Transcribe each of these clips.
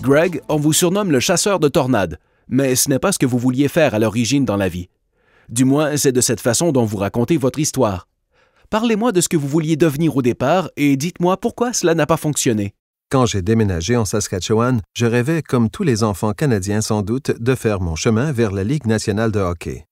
Greg, on vous surnomme le chasseur de tornades, mais ce n'est pas ce que vous vouliez faire à l'origine dans la vie. Du moins, c'est de cette façon dont vous racontez votre histoire. Parlez-moi de ce que vous vouliez devenir au départ et dites-moi pourquoi cela n'a pas fonctionné. Quand j'ai déménagé en Saskatchewan, je rêvais, comme tous les enfants canadiens sans doute, de faire mon chemin vers la Ligue nationale de hockey.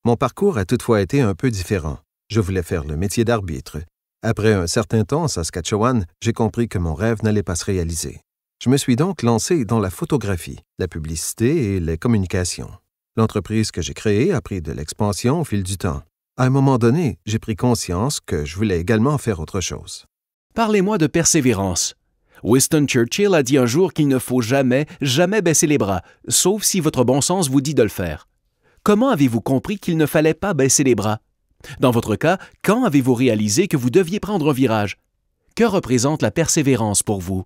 Mon parcours a toutefois été un peu différent. Je voulais faire le métier d'arbitre. Après un certain temps en Saskatchewan, j'ai compris que mon rêve n'allait pas se réaliser. Je me suis donc lancé dans la photographie, la publicité et les communications. L'entreprise que j'ai créée a pris de l'expansion au fil du temps. À un moment donné, j'ai pris conscience que je voulais également faire autre chose. Parlez-moi de persévérance. Winston Churchill a dit un jour qu'il ne faut jamais baisser les bras, sauf si votre bon sens vous dit de le faire. Comment avez-vous compris qu'il ne fallait pas baisser les bras? Dans votre cas, quand avez-vous réalisé que vous deviez prendre un virage? Que représente la persévérance pour vous?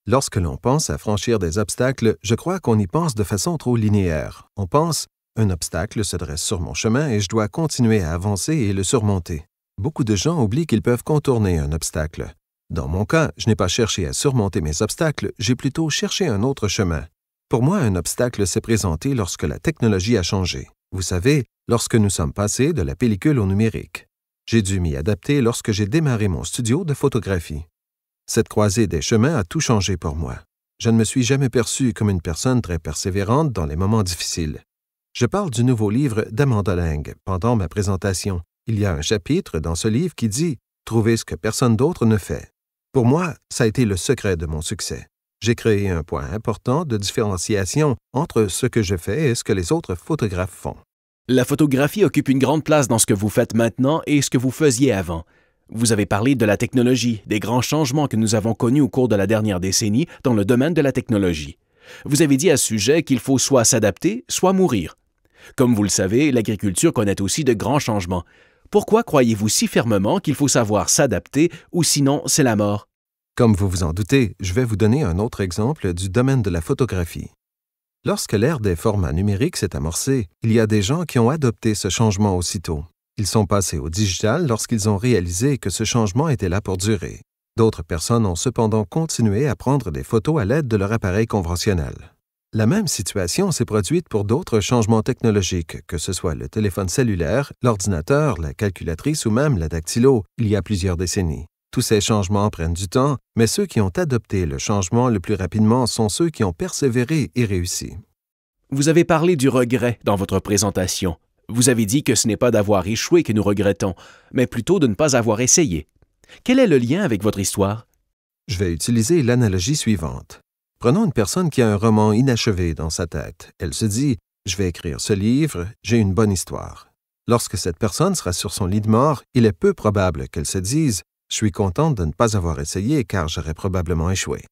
Lorsque l'on pense à franchir des obstacles, je crois qu'on y pense de façon trop linéaire. On pense « un obstacle se dresse sur mon chemin et je dois continuer à avancer et le surmonter ». Beaucoup de gens oublient qu'ils peuvent contourner un obstacle. Dans mon cas, je n'ai pas cherché à surmonter mes obstacles, j'ai plutôt cherché un autre chemin. Pour moi, un obstacle s'est présenté lorsque la technologie a changé. Vous savez, lorsque nous sommes passés de la pellicule au numérique. J'ai dû m'y adapter lorsque j'ai démarré mon studio de photographie. Cette croisée des chemins a tout changé pour moi. Je ne me suis jamais perçu comme une personne très persévérante dans les moments difficiles. Je parle du nouveau livre d'Amanda Lang pendant ma présentation. Il y a un chapitre dans ce livre qui dit « Trouver ce que personne d'autre ne fait ». Pour moi, ça a été le secret de mon succès. J'ai créé un point important de différenciation entre ce que je fais et ce que les autres photographes font. La photographie occupe une grande place dans ce que vous faites maintenant et ce que vous faisiez avant. Vous avez parlé de la technologie, des grands changements que nous avons connus au cours de la dernière décennie dans le domaine de la technologie. Vous avez dit à ce sujet qu'il faut soit s'adapter, soit mourir. Comme vous le savez, l'agriculture connaît aussi de grands changements. Pourquoi croyez-vous si fermement qu'il faut savoir s'adapter ou sinon c'est la mort? Comme vous vous en doutez, je vais vous donner un autre exemple du domaine de la photographie. Lorsque l'ère des formats numériques s'est amorcée, il y a des gens qui ont adopté ce changement aussitôt. Ils sont passés au digital lorsqu'ils ont réalisé que ce changement était là pour durer. D'autres personnes ont cependant continué à prendre des photos à l'aide de leur appareil conventionnel. La même situation s'est produite pour d'autres changements technologiques, que ce soit le téléphone cellulaire, l'ordinateur, la calculatrice ou même la dactylo, il y a plusieurs décennies. Tous ces changements prennent du temps, mais ceux qui ont adopté le changement le plus rapidement sont ceux qui ont persévéré et réussi. Vous avez parlé du regret dans votre présentation. Vous avez dit que ce n'est pas d'avoir échoué que nous regrettons, mais plutôt de ne pas avoir essayé. Quel est le lien avec votre histoire? Je vais utiliser l'analogie suivante. Prenons une personne qui a un roman inachevé dans sa tête. Elle se dit « Je vais écrire ce livre, j'ai une bonne histoire ». Lorsque cette personne sera sur son lit de mort, il est peu probable qu'elle se dise « Je suis contente de ne pas avoir essayé car j'aurais probablement échoué ».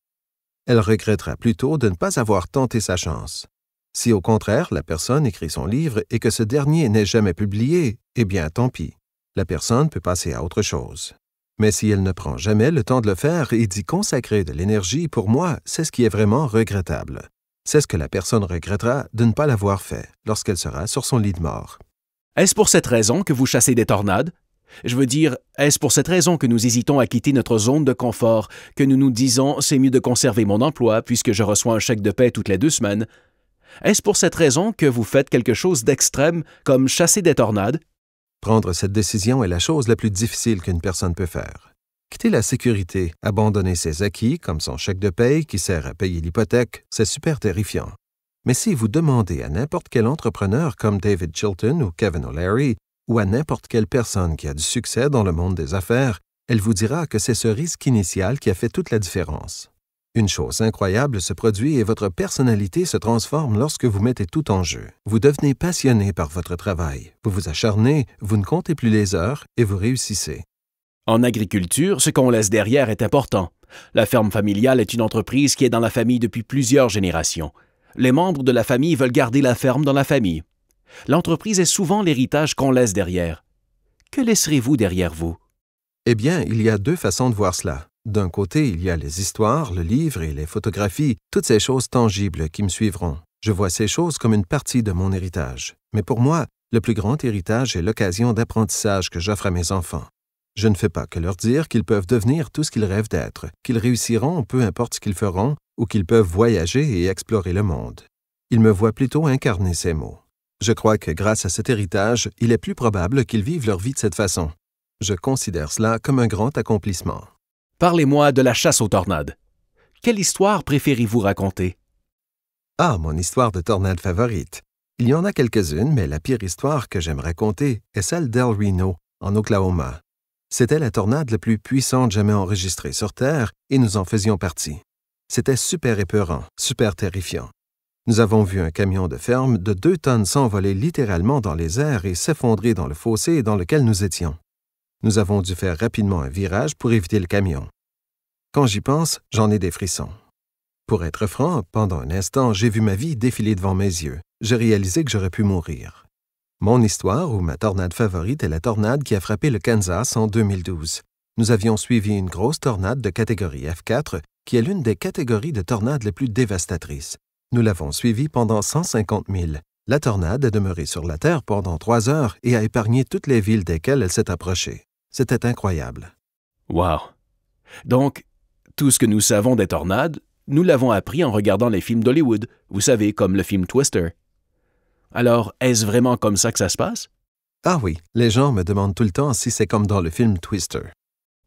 Elle regrettera plutôt de ne pas avoir tenté sa chance. Si au contraire la personne écrit son livre et que ce dernier n'est jamais publié, eh bien tant pis. La personne peut passer à autre chose. Mais si elle ne prend jamais le temps de le faire et d'y consacrer de l'énergie, pour moi, c'est ce qui est vraiment regrettable. C'est ce que la personne regrettera de ne pas l'avoir fait lorsqu'elle sera sur son lit de mort. Est-ce pour cette raison que vous chassez des tornades? Je veux dire, est-ce pour cette raison que nous hésitons à quitter notre zone de confort, que nous nous disons « c'est mieux de conserver mon emploi puisque je reçois un chèque de paie toutes les 2 semaines ». Est-ce pour cette raison que vous faites quelque chose d'extrême comme chasser des tornades? Prendre cette décision est la chose la plus difficile qu'une personne peut faire. Quitter la sécurité, abandonner ses acquis, comme son chèque de paye qui sert à payer l'hypothèque, c'est super terrifiant. Mais si vous demandez à n'importe quel entrepreneur comme David Chilton ou Kevin O'Leary, ou à n'importe quelle personne qui a du succès dans le monde des affaires, elle vous dira que c'est ce risque initial qui a fait toute la différence. Une chose incroyable se produit et votre personnalité se transforme lorsque vous mettez tout en jeu. Vous devenez passionné par votre travail, vous vous acharnez, vous ne comptez plus les heures et vous réussissez. En agriculture, ce qu'on laisse derrière est important. La ferme familiale est une entreprise qui est dans la famille depuis plusieurs générations. Les membres de la famille veulent garder la ferme dans la famille. L'entreprise est souvent l'héritage qu'on laisse derrière. Que laisserez-vous derrière vous? Eh bien, il y a 2 façons de voir cela. D'un côté, il y a les histoires, le livre et les photographies, toutes ces choses tangibles qui me suivront. Je vois ces choses comme une partie de mon héritage. Mais pour moi, le plus grand héritage est l'occasion d'apprentissage que j'offre à mes enfants. Je ne fais pas que leur dire qu'ils peuvent devenir tout ce qu'ils rêvent d'être, qu'ils réussiront peu importe ce qu'ils feront, ou qu'ils peuvent voyager et explorer le monde. Ils me voient plutôt incarner ces mots. Je crois que grâce à cet héritage, il est plus probable qu'ils vivent leur vie de cette façon. Je considère cela comme un grand accomplissement. Parlez-moi de la chasse aux tornades. Quelle histoire préférez-vous raconter? Ah, mon histoire de tornade favorite. Il y en a quelques-unes, mais la pire histoire que j'aime raconter est celle d'El Reno, en Oklahoma. C'était la tornade la plus puissante jamais enregistrée sur Terre et nous en faisions partie. C'était super épeurant, super terrifiant. Nous avons vu un camion de ferme de 2 tonnes s'envoler littéralement dans les airs et s'effondrer dans le fossé dans lequel nous étions. Nous avons dû faire rapidement un virage pour éviter le camion. Quand j'y pense, j'en ai des frissons. Pour être franc, pendant un instant, j'ai vu ma vie défiler devant mes yeux. J'ai réalisé que j'aurais pu mourir. Mon histoire ou ma tornade favorite est la tornade qui a frappé le Kansas en 2012. Nous avions suivi une grosse tornade de catégorie F4 qui est l'une des catégories de tornades les plus dévastatrices. Nous l'avons suivie pendant 150 000. La tornade est demeurée sur la Terre pendant 3 heures et a épargné toutes les villes desquelles elle s'est approchée. C'était incroyable. Wow! Donc, tout ce que nous savons des tornades, nous l'avons appris en regardant les films d'Hollywood, vous savez, comme le film Twister. Alors, est-ce vraiment comme ça que ça se passe? Ah oui, les gens me demandent tout le temps si c'est comme dans le film Twister.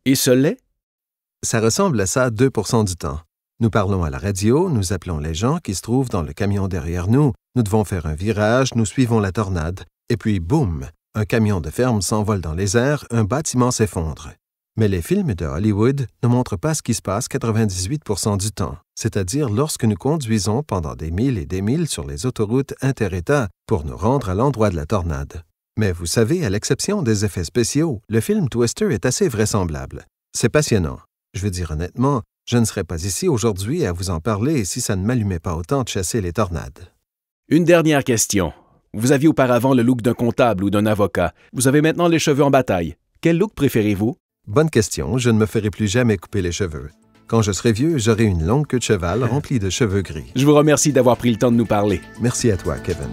Et ce l'est? Ça ressemble à ça 2% du temps. Nous parlons à la radio, nous appelons les gens qui se trouvent dans le camion derrière nous, nous devons faire un virage, nous suivons la tornade, et puis boum, un camion de ferme s'envole dans les airs, un bâtiment s'effondre. Mais les films de Hollywood ne montrent pas ce qui se passe 98% du temps, c'est-à-dire lorsque nous conduisons pendant des milles et des milles sur les autoroutes inter-États pour nous rendre à l'endroit de la tornade. Mais vous savez, à l'exception des effets spéciaux, le film Twister est assez vraisemblable. C'est passionnant. Je veux dire honnêtement, je ne serais pas ici aujourd'hui à vous en parler si ça ne m'allumait pas autant de chasser les tornades. Une dernière question. Vous aviez auparavant le look d'un comptable ou d'un avocat. Vous avez maintenant les cheveux en bataille. Quel look préférez-vous? Bonne question, je ne me ferai plus jamais couper les cheveux. Quand je serai vieux, j'aurai une longue queue de cheval remplie de cheveux gris. Je vous remercie d'avoir pris le temps de nous parler. Merci à toi, Kevin.